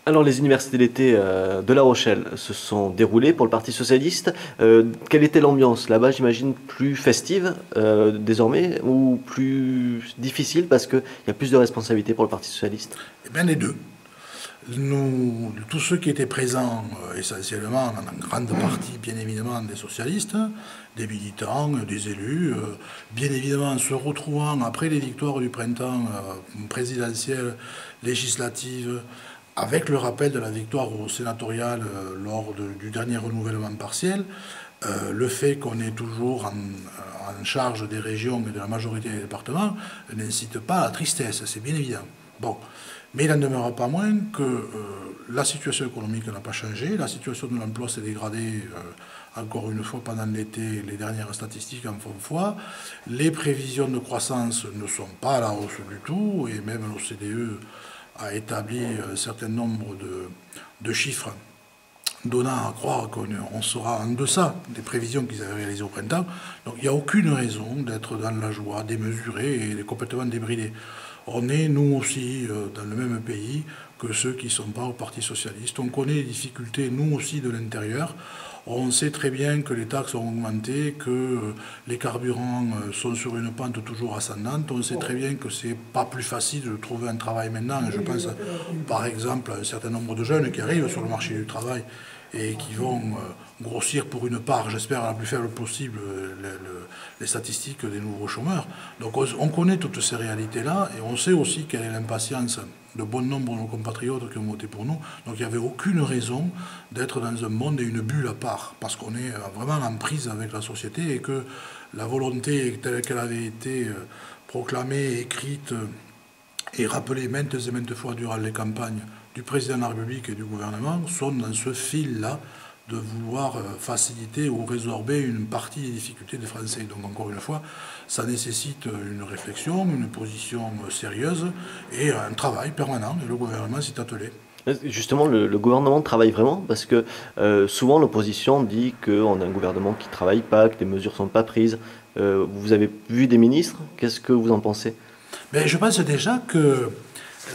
Alors, les universités d'été de La Rochelle se sont déroulées pour le Parti socialiste. Quelle était l'ambiance là-bas? J'imagine plus festive désormais ou plus difficile parce qu'il y a plus de responsabilités pour le Parti socialiste? Eh bien, les deux. Nous, tous ceux qui étaient présents, essentiellement, en grande partie, bien évidemment, des socialistes, des militants, des élus, bien évidemment, se retrouvant après les victoires du printemps présidentielles, législatives, avec le rappel de la victoire au sénatorial lors du dernier renouvellement partiel, le fait qu'on est toujours en charge des régions et de la majorité des départements n'incite pas à la tristesse, c'est bien évident. Bon, mais il n'en demeure pas moins que la situation économique n'a pas changé, la situation de l'emploi s'est dégradée encore une fois pendant l'été, les dernières statistiques en font foi, les prévisions de croissance ne sont pas à la hausse du tout, et même l'OCDE a établi un certain nombre de chiffres donnant à croire qu'on sera en deçà des prévisions qu'ils avaient réalisées au printemps. Donc il n'y a aucune raison d'être dans la joie, démesurée et complètement débridé. On est, nous aussi, dans le même pays que ceux qui ne sont pas au Parti socialiste. On connaît les difficultés, nous aussi, de l'intérieur. On sait très bien que les taxes ont augmenté, que les carburants sont sur une pente toujours ascendante. On sait très bien que c'est pas plus facile de trouver un travail maintenant. Et je pense, par exemple, à un certain nombre de jeunes qui arrivent sur le marché du travail et qui vont grossir pour une part, j'espère, la plus faible possible, les statistiques des nouveaux chômeurs. Donc on connaît toutes ces réalités-là et on sait aussi quelle est l'impatience de bon nombre de nos compatriotes qui ont voté pour nous. Donc il n'y avait aucune raison d'être dans un monde et une bulle à part, parce qu'on est vraiment en prise avec la société et que la volonté telle qu'elle avait été proclamée, écrite et rappelée maintes et maintes fois durant les campagnes du président de la République et du gouvernement sont dans ce fil-là de vouloir faciliter ou résorber une partie des difficultés des Français. Donc encore une fois, ça nécessite une réflexion, une position sérieuse et un travail permanent. Et le gouvernement s'y est attelé. Justement, le gouvernement travaille vraiment parce que souvent l'opposition dit qu'on a un gouvernement qui ne travaille pas, que les mesures ne sont pas prises. Vous avez vu des ministres, qu'est-ce que vous en pensez? Mais je pense déjà que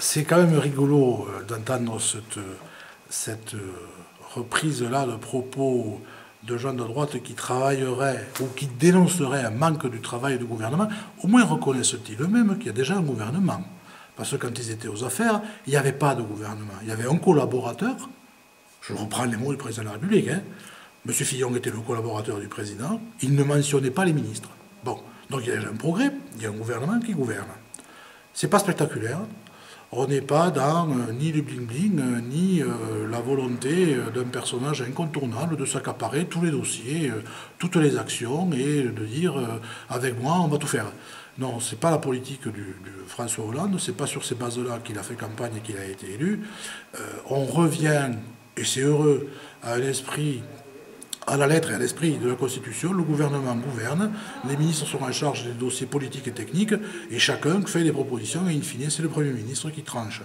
c'est quand même rigolo d'entendre cette reprise-là de propos de gens de droite qui travailleraient ou qui dénonceraient un manque du travail du gouvernement. Au moins reconnaissent-ils eux-mêmes qu'il y a déjà un gouvernement. Parce que quand ils étaient aux affaires, il n'y avait pas de gouvernement. Il y avait un collaborateur, je reprends les mots du président de la République, hein. M. Fillon était le collaborateur du président, il ne mentionnait pas les ministres. Bon, donc il y a déjà un progrès, il y a un gouvernement qui gouverne. C'est pas spectaculaire. On n'est pas dans ni le bling-bling, ni la volonté d'un personnage incontournable de s'accaparer tous les dossiers, toutes les actions et de dire avec moi on va tout faire. Non, c'est pas la politique de François Hollande, c'est pas sur ces bases-là qu'il a fait campagne et qu'il a été élu. On revient, et c'est heureux, à un esprit, à la lettre et à l'esprit de la Constitution. Le gouvernement gouverne, les ministres sont en charge des dossiers politiques et techniques, et chacun fait des propositions, et in fine, c'est le Premier ministre qui tranche.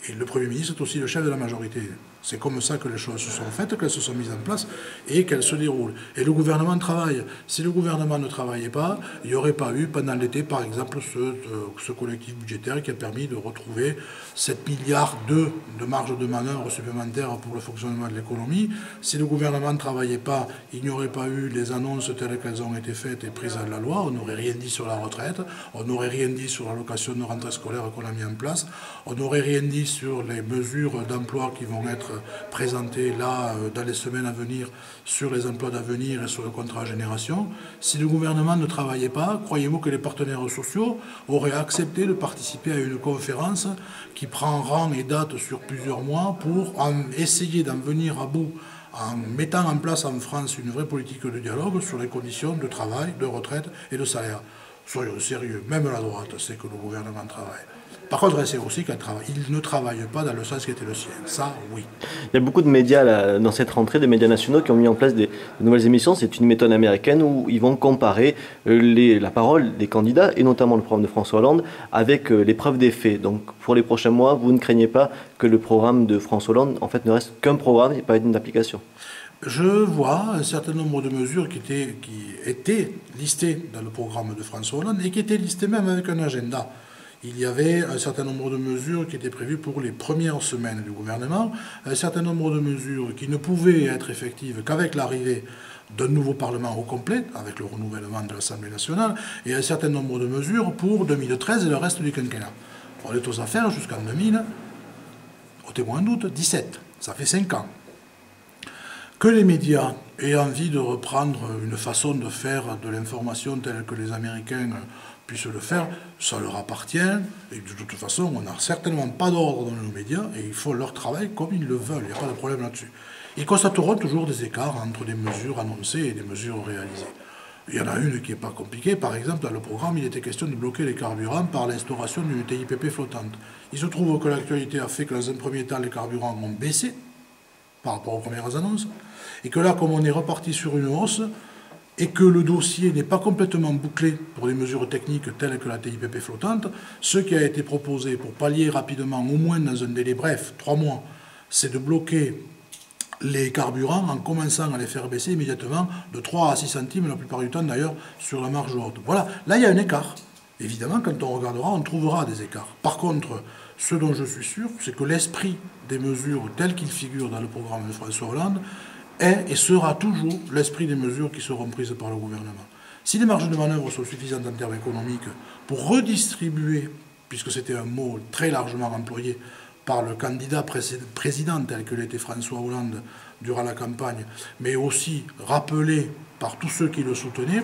Et le Premier ministre est aussi le chef de la majorité. C'est comme ça que les choses se sont faites, qu'elles se sont mises en place, et qu'elles se déroulent. Et le gouvernement travaille. Si le gouvernement ne travaillait pas, il n'y aurait pas eu, pendant l'été, par exemple, ce collectif budgétaire qui a permis de retrouver 7 milliards de marge de manœuvre supplémentaire pour le fonctionnement de l'économie. Si le gouvernement ne travaillait pas, il n'y aurait pas eu les annonces telles qu'elles ont été faites et prises à la loi. On n'aurait rien dit sur la retraite, on n'aurait rien dit sur l'allocation de rentrée scolaire qu'on a mis en place, on n'aurait rien dit sur les mesures d'emploi qui vont être présentées là dans les semaines à venir sur les emplois d'avenir et sur le contrat à génération. Si le gouvernement ne travaillait pas, croyez-vous que les partenaires sociaux auraient accepté de participer à une conférence qui prend rang et date sur plusieurs mois pour essayer d'en venir à bout en mettant en place en France une vraie politique de dialogue sur les conditions de travail, de retraite et de salaire. Soyons sérieux, même la droite sait que le gouvernement travaille. Par contre, elle sait aussi qu'il ne travaille pas dans le sens qui était le sien. Ça, oui. Il y a beaucoup de médias là, dans cette rentrée, des médias nationaux qui ont mis en place des nouvelles émissions. C'est une méthode américaine où ils vont comparer la parole des candidats, et notamment le programme de François Hollande, avec les preuves des faits. Donc pour les prochains mois, vous ne craignez pas que le programme de François Hollande en fait, ne reste qu'un programme et pas une application? Je vois un certain nombre de mesures qui étaient listées dans le programme de François Hollande et qui étaient listées même avec un agenda. il y avait un certain nombre de mesures qui étaient prévues pour les premières semaines du gouvernement, un certain nombre de mesures qui ne pouvaient être effectives qu'avec l'arrivée d'un nouveau Parlement au complet, avec le renouvellement de l'Assemblée nationale, et un certain nombre de mesures pour 2013 et le reste du quinquennat. On est aux affaires jusqu'en 2000, au témoin d'août, 17. Ça fait 5 ans. Que les médias aient envie de reprendre une façon de faire de l'information telle que les Américains puissent le faire, ça leur appartient. Et de toute façon, on n'a certainement pas d'ordre dans nos médias et ils font leur travail comme ils le veulent. Il n'y a pas de problème là-dessus. Ils constateront toujours des écarts entre des mesures annoncées et des mesures réalisées. Il y en a une qui n'est pas compliquée. Par exemple, dans le programme, il était question de bloquer les carburants par l'instauration d'une TIPP flottante. Il se trouve que l'actualité a fait que dans un premier temps, les carburants ont baissé par rapport aux premières annonces, et que là, comme on est reparti sur une hausse, et que le dossier n'est pas complètement bouclé pour des mesures techniques telles que la TIPP flottante, ce qui a été proposé pour pallier rapidement, au moins dans un délai bref, 3 mois, c'est de bloquer les carburants en commençant à les faire baisser immédiatement de 3 à 6 centimes, la plupart du temps d'ailleurs, sur la marge haute. Voilà, là il y a un écart. Évidemment, quand on regardera, on trouvera des écarts. Par contre, ce dont je suis sûr, c'est que l'esprit des mesures telles qu'il figure dans le programme de François Hollande est et sera toujours l'esprit des mesures qui seront prises par le gouvernement. Si les marges de manœuvre sont suffisantes en termes économiques pour redistribuer, puisque c'était un mot très largement employé par le candidat président tel que l'était François Hollande durant la campagne, mais aussi rappelé par tous ceux qui le soutenaient,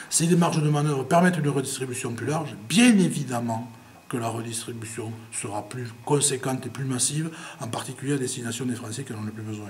si les marges de manœuvre permettent une redistribution plus large, bien évidemment que la redistribution sera plus conséquente et plus massive, en particulier à destination des Français qui en ont le plus besoin.